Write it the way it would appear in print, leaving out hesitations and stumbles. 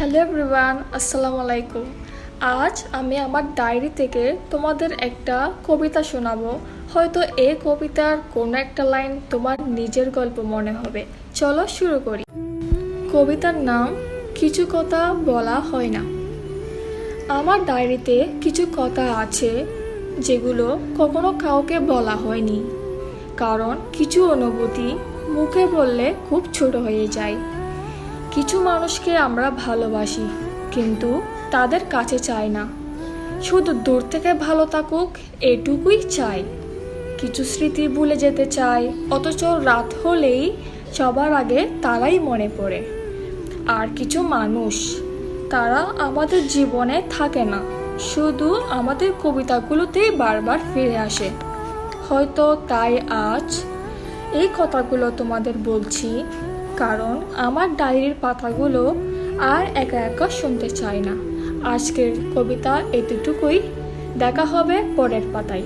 Hello everyone, আসসালামু আলাইকুম। আজ আমি আমার ডায়েরি থেকে তোমাদের একটা কবিতা শোনাবো। হয়তো এই কবিতার কোনো একটা লাইন তোমার নিজের গল্প মনে হবে। চলো শুরু করি। কবিতার নাম কিছু কথা বলা হয় না। আমার ডায়েরিতে কিছু কথা আছে যেগুলো কখনো কাউকে বলা হয়নি, কারণ কিছু অনুভূতি মুখে বললে খুব ছোট হয়ে যায়। কিছু মানুষকে আমরা ভালোবাসি, কিন্তু তাদের কাছে চাই না, শুধু দূর থেকে ভালো থাকুক এটুকুই চাই। কিছু স্মৃতি ভুলে যেতে চাই, অথচ রাত হলেই সবার আগে তারাই মনে পড়ে। আর কিছু মানুষ, তারা আমাদের জীবনে থাকে না, শুধু আমাদের কবিতাগুলোতেই বারবার ফিরে আসে। হয়তো তাই আজ এই কথাগুলো তোমাদের বলছি, কারণ আমার ডায়েরির পাতাগুলো আর একা একা শুনতে চাই না। আজকের কবিতা এতটুকুই, দেখা হবে পরের পাতায়।